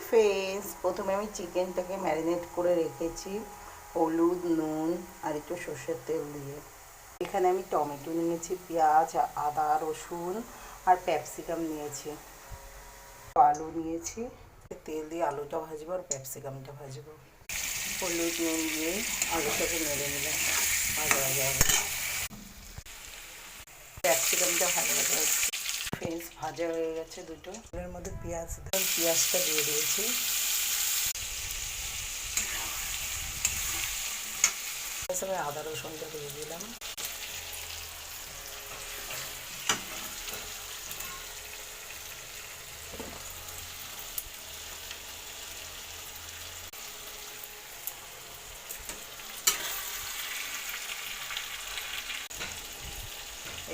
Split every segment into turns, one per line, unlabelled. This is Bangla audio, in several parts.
ফ্রেন্ডস, প্রথমে আমি চিকেনটাকে ম্যারিনেট করে রেখেছি হলুদ, নুন আর একটু সর্ষের তেল দিয়ে। এখানে আমি টমেটো নিয়েছি, পেঁয়াজ, আদা, রসুন আর ক্যাপসিকাম নিয়েছি, আলু নিয়েছি। তেল দিয়ে আলুটা ভাজবো আর ক্যাপসিকামটা ভাজবো। হলুদ নুন দিয়ে আলুটাকে নেড়ে নিলাম, ভাজা ভাজা হবে। ক্যাপসিকামটা ভাজা ভাজা হচ্ছে। ফ্রেন্ডস, ভাজা হয়ে গেছে দুটো। এর মধ্যে পেঁয়াজটা দিয়ে দিয়েছি। আমি আদা রসুনটা দিয়ে দিলাম।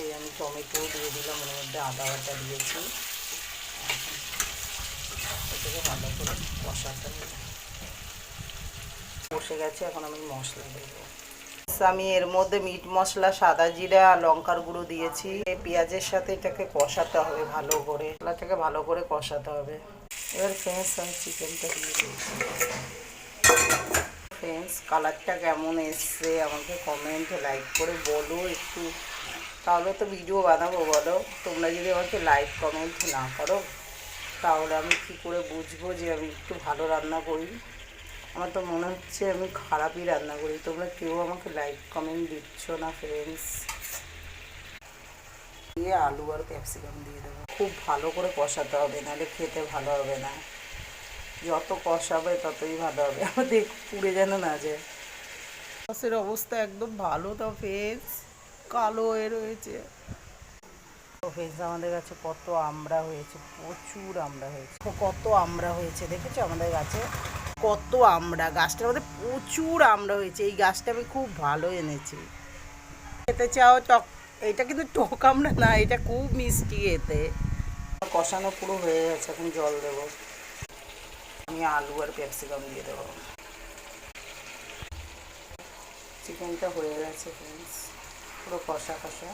এই আমি টমেটো দিয়ে দিলাম, ওর মধ্যে আদা বাটা দিয়েছি। এটাকে ভালো করে কষাতে হবে। বসে গেছে, এখন আমি মশলা দেবো। আমি এর মধ্যে মিট মশলা, সাদা জিরা আর লঙ্কার গুঁড়ো দিয়েছি। পেঁয়াজের সাথে এটাকে কষাতে হবে ভালো করে, মশলাটাকে ভালো করে কষাতে হবে। এবার ফ্রেন্ডস, আমি চিকেনটা দিয়ে দিয়েছি। ফ্রেন্ডস, কালারটা কেমন এসছে আমাকে কমেন্টে লাইক করে বলো একটু, তাহলে তো ভিডিও বানাবো। বলো, তোমরা যদি আমাকে লাইক কমেন্ট না করো তাহলে আমি কী করে বুঝবো যে আমি একটু ভালো রান্না করি? আমার তো মনে হচ্ছে আমি খারাপই রান্না করি। তোমরা কেউ আমাকে লাইক কমেন্ট দিচ্ছ না ফ্রেন্ডস। দিয়ে আলু আর ক্যাপসিকাম দিয়ে দেবো। খুব ভালো করে কষাতে হবে, নাহলে খেতে ভালো হবে না। যত কষাবে ততই ভালো হবে। আমাদের পুড়ে যেন না যায়। সসের অবস্থা একদম ভালো তো ফ্রেন্ডস, কালো হয়ে রয়েছে। ফ্রেন্ডস, আমাদের গাছে কত আমড়া হয়েছে, প্রচুর আমড়া হয়েছে। কত আমড়া হয়েছে দেখেছো আমাদের গাছে? কত আমড়া, গাছটার মধ্যে প্রচুর আমড়া হয়েছে। এই গাছটা আমি খুব ভালো এনেছি। খেতে চাও টক? এটা কিন্তু টক আমড়া না, এটা খুব মিষ্টি এতে। কষানো পুরো হয়ে গেছে, এখন জল দেবো। আমি আলু আর ক্যাপসিকাম দিয়ে দেবো। চিকেনটা হয়ে গেছে ফ্রেন্ডস, পুরো কষা কষা।